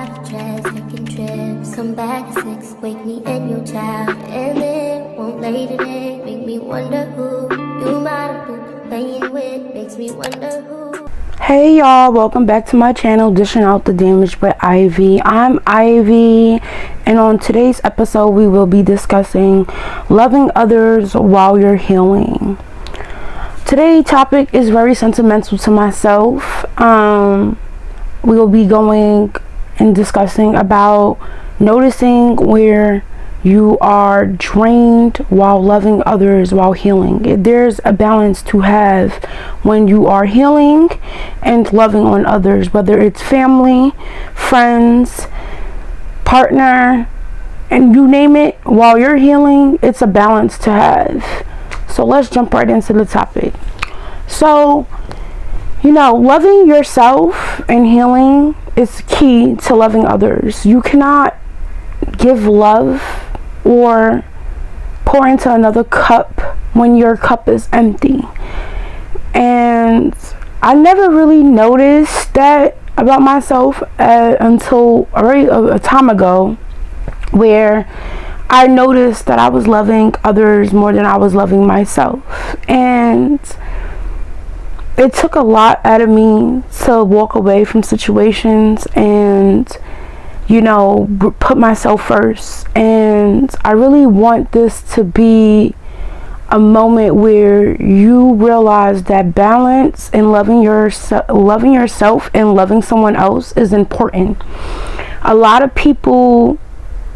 bottle trash, taking trips. Come back at 6, wake me in your child. And then won't lay today, make me wonder who you might have been playing with. Makes me wonder who. Hey y'all, welcome back to my channel, Dishing Out the Damage by Ivy. I'm Ivy, and on today's episode we will be discussing loving others while you're healing. Today's topic is very sentimental to myself. We will be going and discussing about noticing where you are drained while loving others while healing. There's a balance to have when you are healing and loving on others, whether it's family, friends, partner, and you name it. While you're healing, it's a balance to have. So let's jump right into the topic. So, loving yourself and healing is key to loving others. You cannot give love or pour into another cup when your cup is empty. And I never really noticed that about myself until a time ago, where I noticed that I was loving others more than I was loving myself. And it took a lot out of me to walk away from situations and put myself first. And I really want this to be a moment where you realize that balance in loving yourself and loving someone else is important. A lot of people,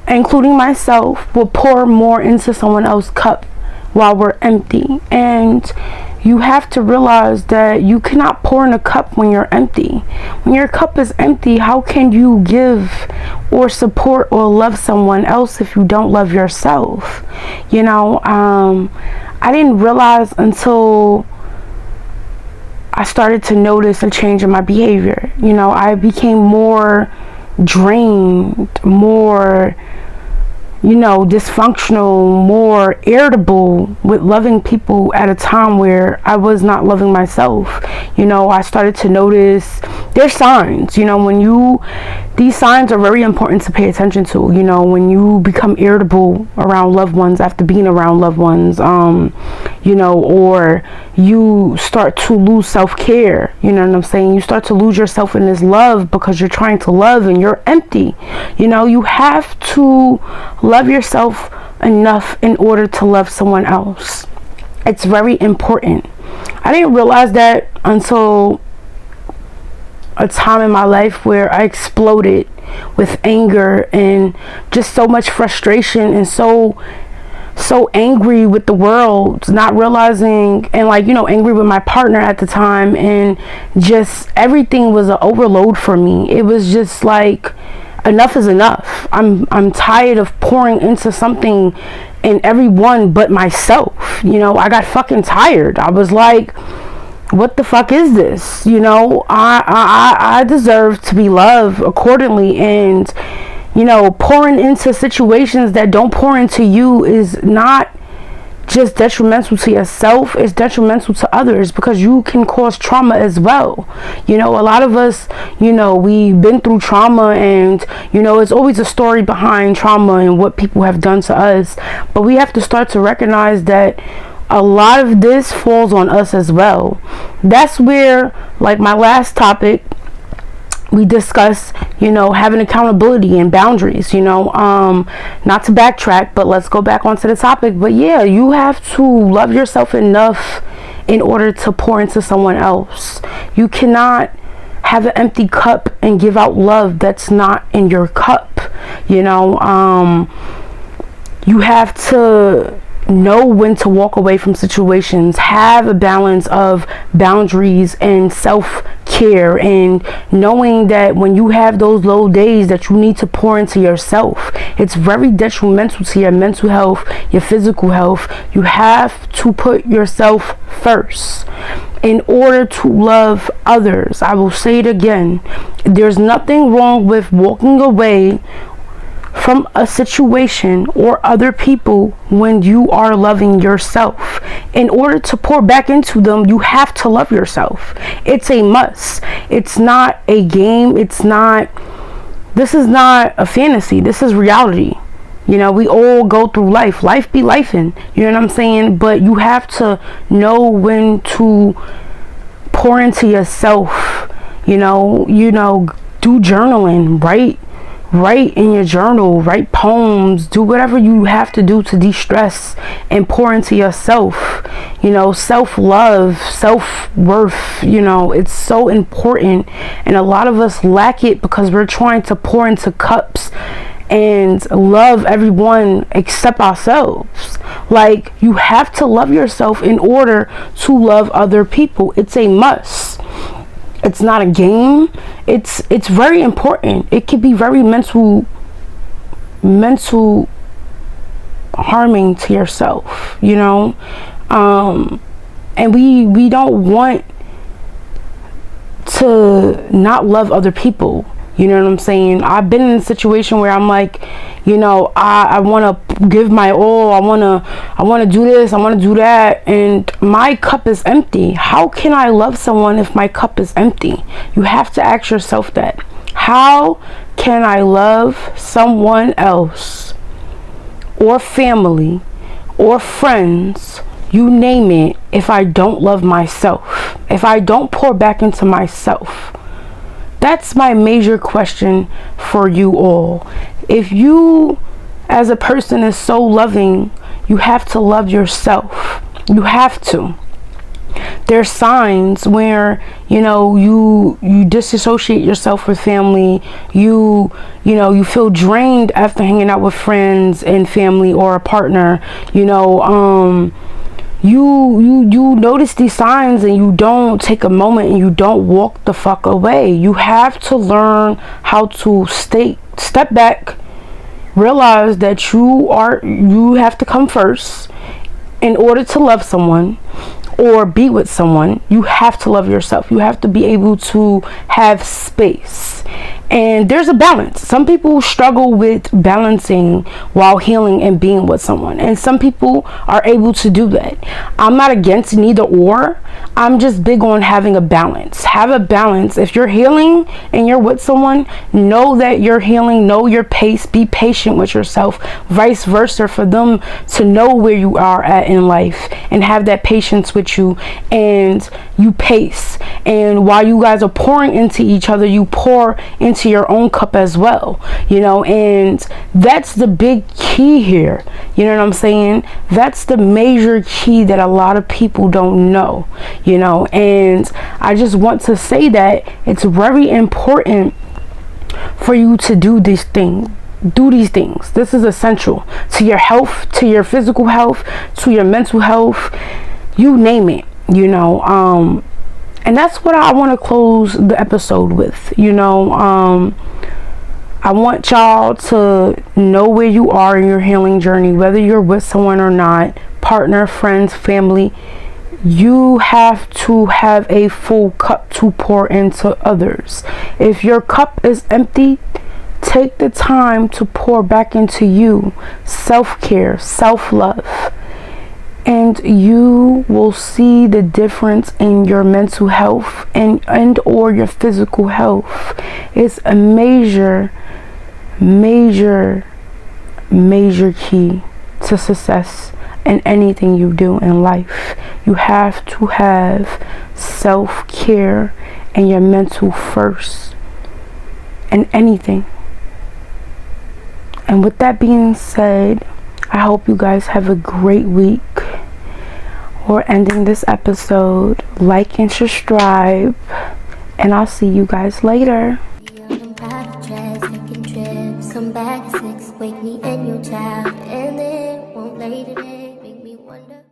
including myself, will pour more into someone else's cup while we're empty. And you have to realize that you cannot pour in a cup when you're empty. When your cup is empty, how can you give or support or love someone else if you don't love yourself? I didn't realize until I started to notice a change in my behavior. I became more drained, more dysfunctional, more irritable with loving people at a time where I was not loving myself. I started to notice there's signs, these signs are very important to pay attention to. When you become irritable around loved ones after being around loved ones, or you start to lose self-care, you start to lose yourself in this love because you're trying to love and you're empty. You have to love yourself enough in order to love someone else. It's very important. I didn't realize that until a time in my life where I exploded with anger and just so much frustration and so angry with the world, not realizing, and angry with my partner at the time, and just everything was an overload for me. It was just like, enough is enough. I'm tired of pouring into something and everyone but myself. I got fucking tired. I was like, what the fuck is this? I deserve to be loved accordingly. And pouring into situations that don't pour into you is not just detrimental to yourself, it's detrimental to others, because you can cause trauma as well. A lot of us, we've been through trauma, and it's always a story behind trauma and what people have done to us. But we have to start to recognize that a lot of this falls on us as well. That's where, like my last topic, we discuss, having accountability and boundaries, not to backtrack, but let's go back onto the topic. But yeah, you have to love yourself enough in order to pour into someone else. You cannot have an empty cup and give out love that's not in your cup. You have to know when to walk away from situations, have a balance of boundaries and self-care, and knowing that when you have those low days that you need to pour into yourself. It's very detrimental to your mental health, your physical health. You have to put yourself first in order to love others. I will say it again. There's nothing wrong with walking away from a situation or other people when you are loving yourself. In order to pour back into them, you have to love yourself. It's a must. It's not a game. It's not This is not a fantasy. This is reality. You know, we all go through life. Life be lifing. You know what I'm saying? But you have to know when to pour into yourself. You know, do journaling, write in your journal, write poems, do whatever you have to do to de-stress and pour into yourself. You know, self-love, self-worth, you know, it's so important, and a lot of us lack it because we're trying to pour into cups and love everyone except ourselves. Like, you have to love yourself in order to love other people. It's a must. It's not a game. It's very important. It can be very mental harming to yourself, you know. And we don't want to not love other people. You know what I'm saying? I've been in a situation where I'm like, you know, I want to give my all. I want to do this. I want to do that. And my cup is empty. How can I love someone if my cup is empty? You have to ask yourself that. How can I love someone else, or family, or friends, you name it, if I don't love myself? If I don't pour back into myself? That's my major question for you all. If you as a person is so loving, you have to love yourself. You have to. There's signs where, you know, you disassociate yourself with family. You know, you feel drained after hanging out with friends and family or a partner. You know, you notice these signs and you don't take a moment and you don't walk the fuck away. You have to learn how to step back, realize that you have to come first in order to love someone or be with someone. You have to love yourself. You have to be able to have space. And there's a balance. Some people struggle with balancing while healing and being with someone, and some people are able to do that. I'm not against neither or. I'm just big on having a balance. Have a balance. If you're healing and you're with someone, know that you're healing, know your pace, be patient with yourself, vice versa, for them to know where you are at in life and have that patience with you, and you pace. And while you guys are pouring into each other, you pour into your own cup as well, you know. And that's the big key here, you know what I'm saying? That's the major key that a lot of people don't know, you know. And I just want to say that it's very important for you to do these things. This is essential to your health, to your physical health, to your mental health, you name it, you know. And that's what I want to close the episode with, you know. I want y'all to know where you are in your healing journey, whether you're with someone or not, partner, friends, family. You have to have a full cup to pour into others. If your cup is empty, take the time to pour back into you. Self-care, self-love. And you will see the difference in your mental health and or your physical health. It's a major key to success in anything you do in life. You have to have self-care and your mental first in anything. And with that being said, I hope you guys have a great week. We're ending this episode. Like and subscribe, and I'll see you guys later. Come back at 6, wake me and your child, and then won't lay today, make me wonder.